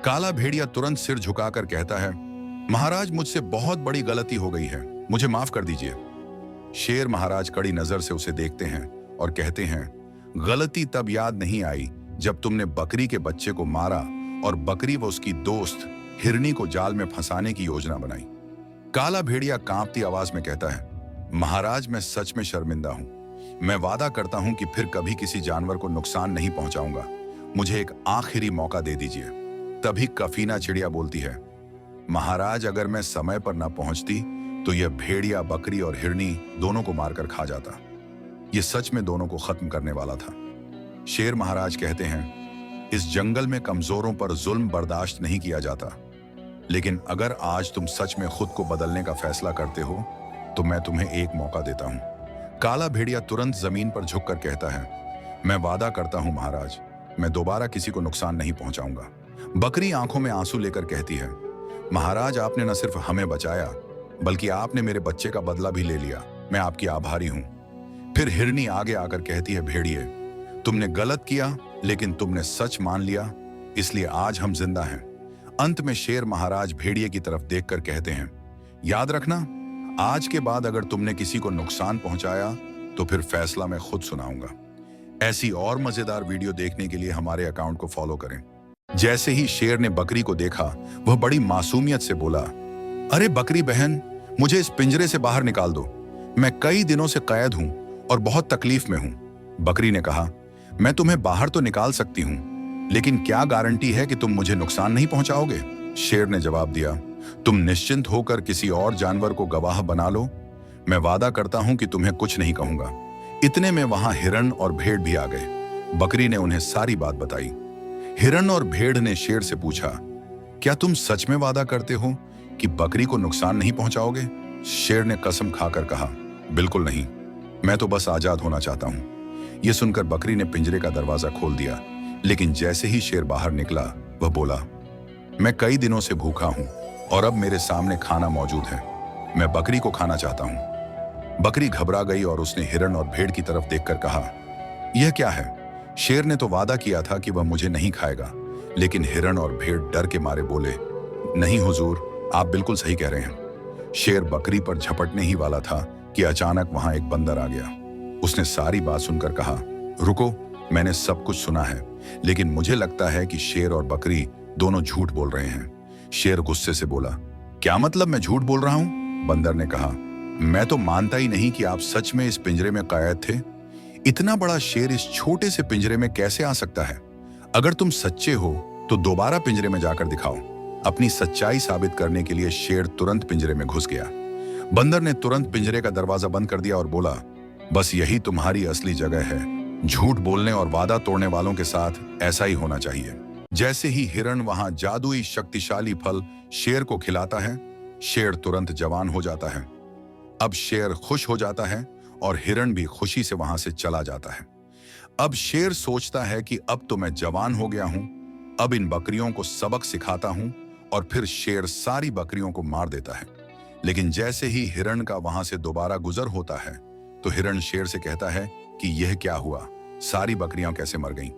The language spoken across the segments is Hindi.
काला भेड़िया तुरंत सिर झुकाकर कहता है, महाराज मुझसे बहुत बड़ी गलती हो गई है, मुझे माफ कर दीजिए। शेर महाराज कड़ी नजर से उसे देखते हैं और कहते हैं, गलती तब याद नहीं आई जब तुमने बकरी के बच्चे को मारा और बकरी व उसकी दोस्त हिरनी को जाल में फंसाने की योजना बनाई। काला भेड़िया कांपती आवाज में कहता है, महाराज मैं सच में शर्मिंदा हूं। मैं वादा करता हूं कि फिर कभी किसी जानवर को नुकसान नहीं पहुंचाऊंगा। मुझे एक आखिरी मौका दे दीजिए। तभी कफीना चिड़िया बोलती है, महाराज अगर मैं समय पर न पहुंचती तो यह भेड़िया बकरी और हिरनी दोनों को मारकर खा जाता। यह सच में दोनों को खत्म करने वाला था। शेर महाराज कहते हैं, इस जंगल में कमजोरों पर जुल्म बर्दाश्त नहीं किया जाता, लेकिन अगर आज तुम सच में खुद को बदलने का फैसला करते हो तो मैं तुम्हें एक मौका देता हूं। काला भेड़िया तुरंत जमीन पर झुककर कहता है, मैं वादा करता हूं महाराज, मैं दोबारा किसी को नुकसान नहीं पहुंचाऊंगा। बकरी आंखों में आंसू लेकर कहती है, महाराज आपने न सिर्फ हमें बचाया बल्कि आपने मेरे बच्चे का बदला भी ले लिया। मैं आपकी आभारी हूं। फिर हिरनी आगे आकर कहती है, भेड़िए तुमने गलत किया लेकिन तुमने सच मान लिया, इसलिए आज हम जिंदा हैं। अंत में शेर महाराज भेड़िए की तरफ देखकर कहते हैं, याद रखना, आज के बाद अगर तुमने किसी को नुकसान पहुंचाया तो फिर फैसला मैं खुद सुनाऊंगा। ऐसी और मजेदार वीडियो देखने के लिए हमारे अकाउंट को फॉलो करें। जैसे ही शेर ने बकरी को देखा, वह बड़ी मासूमियत से बोला, अरे बकरी बहन, मुझे इस पिंजरे से बाहर निकाल दो। मैं कई दिनों से कैद हूं और बहुत तकलीफ में हूं। बकरी ने कहा, मैं तुम्हें बाहर तो निकाल सकती हूं, लेकिन क्या गारंटी है कि तुम मुझे नुकसान नहीं पहुंचाओगे? शेर ने जवाब दिया, तुम निश्चिंत होकर किसी और जानवर को गवाह बना लो। मैं वादा करता हूं कि तुम्हें कुछ नहीं कहूंगा। इतने में वहां हिरण और भेड़ भी आ गए। बकरी ने उन्हें सारी बात बताई। हिरण और भेड़ ने शेर से पूछा, क्या तुम सच में वादा करते हो कि बकरी को नुकसान नहीं पहुंचाओगे? शेर ने कसम खाकर कहा, बिल्कुल नहीं, मैं तो बस आजाद होना चाहता हूं। यह सुनकर बकरी ने पिंजरे का दरवाजा खोल दिया, लेकिन जैसे ही शेर बाहर निकला, वह बोला, मैं कई दिनों से भूखा हूं और अब मेरे सामने खाना मौजूद है। मैं बकरी को खाना चाहता हूं। बकरी घबरा गई और उसने हिरण और भेड़ की तरफ देखकर कहा, यह क्या है? शेर ने तो वादा किया था कि वह मुझे नहीं खाएगा, लेकिन हिरण और भेड़ डर के मारे बोले, नहीं हुजूर, आप बिल्कुल सही कह रहे हैं। शेर बकरी पर झपटने ही वाला था कि अचानक वहां एक बंदर आ गया। उसने सारी बात सुनकर कहा, रुको, मैंने सब कुछ सुना है, लेकिन मुझे लगता है कि शेर और बकरी दोनों झूठ बोल रहे हैं। शेर गुस्से से बोला, क्या मतलब मैं झूठ बोल रहा हूं? बंदर ने कहा, मैं तो मानता ही नहीं कि आप सच में इस पिंजरे में कैद थे। इतना बड़ा शेर इस छोटे से पिंजरे में कैसे आ सकता है? अगर तुम सच्चे हो तो दोबारा पिंजरे में जाकर दिखाओ। अपनी सच्चाई साबित करने के लिए शेर तुरंत पिंजरे में घुस गया। बंदर ने तुरंत पिंजरे का दरवाजा बंद कर दिया और बोला, बस यही तुम्हारी असली जगह है। झूठ बोलने और वादा तोड़ने वालों के साथ ऐसा ही होना चाहिए। जैसे ही हिरण वहां जादुई शक्तिशाली फल शेर को खिलाता है, शेर तुरंत जवान हो जाता है। अब शेर खुश हो जाता है और हिरण भी खुशी से वहां से चला जाता है। अब शेर सोचता है कि अब तो मैं जवान हो गया हूं, अब इन बकरियों को सबक सिखाता हूं, और फिर शेर सारी बकरियों को मार देता है। लेकिन जैसे ही हिरण का वहां से दोबारा गुजर होता है तो हिरण शेर से कहता है कि यह क्या हुआ, सारी बकरियां कैसे मर गईं?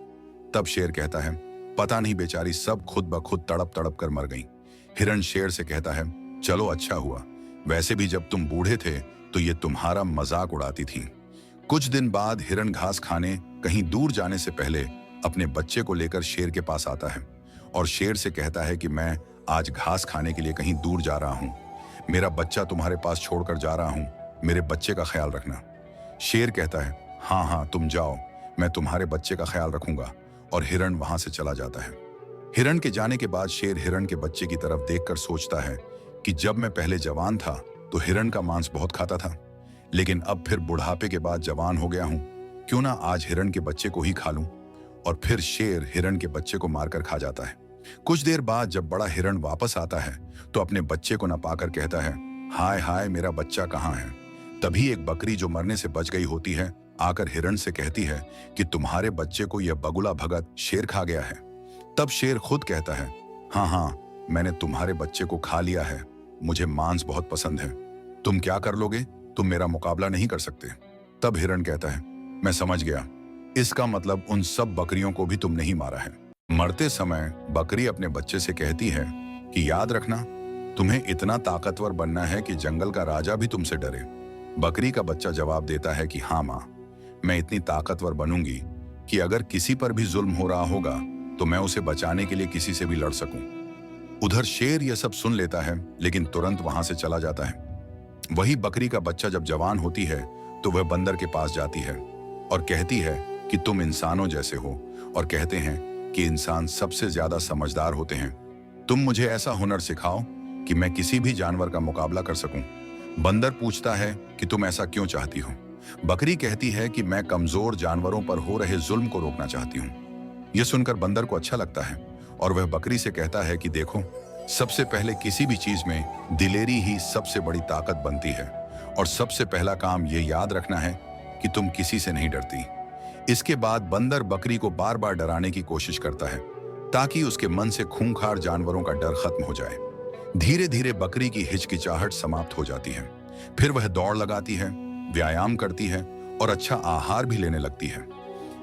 तब शेर कहता है, पता नहीं बेचारी सब खुद ब खुद तड़प तड़प कर मर गईं। हिरण शेर से कहता है, चलो अच्छा हुआ, वैसे भी जब तुम बूढ़े थे तो ये तुम्हारा मजाक उड़ाती थी। कुछ दिन बाद हिरण घास खाने कहीं दूर जाने से पहले अपने बच्चे को लेकर शेर के पास आता है और शेर से कहता है कि मैं आज घास खाने के लिए कहीं दूर जा रहा हूं। मेरा बच्चा तुम्हारे पास छोड़कर जा रहा हूं, मेरे बच्चे का ख्याल रखना। शेर कहता है, हाँ हाँ तुम जाओ, मैं तुम्हारे बच्चे का ख्याल रखूंगा, और हिरण वहां से चला जाता है। हिरण के जाने के बाद शेर हिरण के बच्चे की तरफ देखकर सोचता है कि जब मैं पहले जवान था तो हिरण का मांस बहुत खाता था, लेकिन अब फिर बुढ़ापे के बाद जवान हो गया हूं, क्यों ना आज हिरण के बच्चे को ही खा लूं। और फिर शेर हिरण के बच्चे को मारकर खा जाता है। कुछ देर बाद जब बड़ा हिरण वापस आता है तो अपने बच्चे को न पाकर कहता है, हाय हाय मेरा बच्चा कहाँ है? तभी एक बकरी जो मरने से बच गई होती है आकर हिरण से कहती है कि तुम्हारे बच्चे को यह बगुला भगत शेर खा गया है। तब शेर खुद कहता है, हाँ हाँ मैंने तुम्हारे बच्चे को खा लिया है, मुझे मांस बहुत पसंद है, तुम क्या कर लोगे? तुम मेरा मुकाबला नहीं कर सकते। तब हिरण कहता है, मैं समझ गया, इसका मतलब उन सब बकरियों को भी तुमने ही मारा है। मरते समय बकरी अपने बच्चे से कहती है कि याद रखना, तुम्हें इतना ताकतवर बनना है कि जंगल का राजा भी तुमसे डरे। बकरी का बच्चा जवाब देता है कि हाँ माँ, मैं इतनी ताकतवर बनूंगी कि अगर किसी पर भी जुल्म हो रहा होगा तो मैं उसे बचाने के लिए किसी से भी लड़ सकूं। उधर शेर यह सब सुन लेता है लेकिन तुरंत वहां से चला जाता है। वही बकरी का बच्चा जब जवान होती है तो वह बंदर के पास जाती है और कहती है कि तुम इंसानों जैसे हो, और कहते हैं कि इंसान सबसे ज्यादा समझदार होते हैं। तुम मुझे ऐसा हुनर सिखाओ कि मैं किसी भी जानवर का मुकाबला कर सकूं। बंदर पूछता है कि तुम ऐसा क्यों चाहती हो? बकरी कहती है कि मैं कमजोर जानवरों पर हो रहे जुल्म को रोकना चाहती हूँ। यह सुनकर बंदर को अच्छा लगता है और वह बकरी से कहता है कि देखो, सबसे पहले किसी भी चीज में दिलेरी ही सबसे बड़ी ताकत बनती है, और सबसे पहला काम ये याद रखना है कि तुम किसी से नहीं डरती। इसके बाद बंदर बकरी को बार बार डराने की कोशिश करता है ताकि उसके मन से खूंखार जानवरों का डर खत्म हो जाए। धीरे धीरे बकरी की हिचकिचाहट समाप्त हो जाती है। फिर वह दौड़ लगाती है, व्यायाम करती है और अच्छा आहार भी लेने लगती है।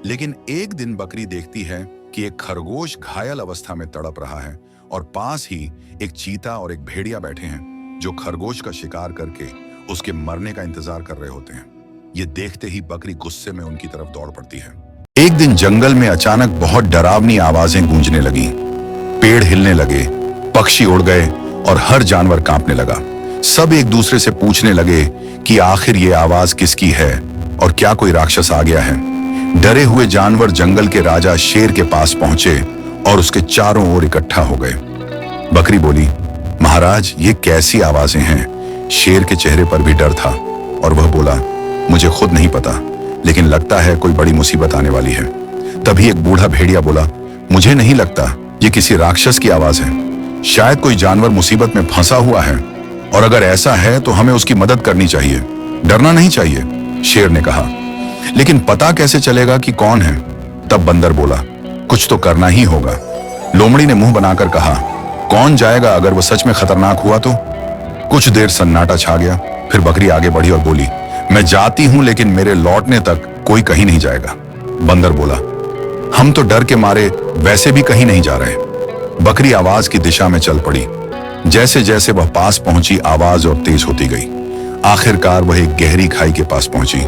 लेकिन एक दिन बकरी देखती है कि एक खरगोश घायल अवस्था में तड़प रहा है और पास ही एक चीता और एक भेड़िया बैठे हैं जो खरगोश का शिकार करके उसके मरने का इंतजार कर रहे होते हैं। ये देखते ही बकरी गुस्से में उनकी तरफ दौड़ पड़ती है। एक दिन जंगल में अचानक बहुत डरावनी आवाजें गूंजने लगी। पेड़ हिलने लगे, पक्षी उड़ गए और हर जानवर कांपने लगा। सब एक दूसरे से पूछने लगे कि आखिर ये आवाज किसकी है और क्या कोई राक्षस आ गया है। डरे हुए जानवर जंगल के राजा शेर के पास पहुंचे और उसके चारों ओर इकट्ठा हो गए। बकरी बोली, महाराज, ये कैसी आवाजें हैं? शेर के चेहरे पर भी डर था और वह बोला, मुझे खुद नहीं पता, लेकिन लगता है कोई बड़ी मुसीबत आने वाली है। तभी एक बूढ़ा भेड़िया बोला, मुझे नहीं लगता, ये किसी राक्षस की आवाज है। शायद कोई जानवर मुसीबत में फंसा हुआ है, और अगर ऐसा है तो हमें उसकी मदद करनी चाहिए, डरना नहीं चाहिए। शेर ने कहा, लेकिन पता कैसे चलेगा कि कौन है? तब बंदर बोला, कुछ तो करना ही होगा। लोमड़ी ने मुंह बनाकर कहा, कौन जाएगा अगर वो सच में खतरनाक हुआ तो? कुछ देर सन्नाटा छा गया। फिर बकरी आगे बढ़ी और बोली, मैं जाती हूं, लेकिन मेरे लौटने तक कोई कहीं नहीं जाएगा। बंदर बोला, हम तो डर के मारे वैसे भी कहीं नहीं जा रहे। बकरी आवाज की दिशा में चल पड़ी। जैसे जैसे वह पास पहुंची, आवाज और तेज होती गई। आखिरकार वह एक गहरी खाई के पास पहुंची।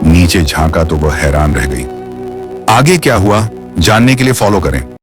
नीचे झांका तो वह हैरान रह गई। आगे क्या हुआ जानने के लिए फॉलो करें।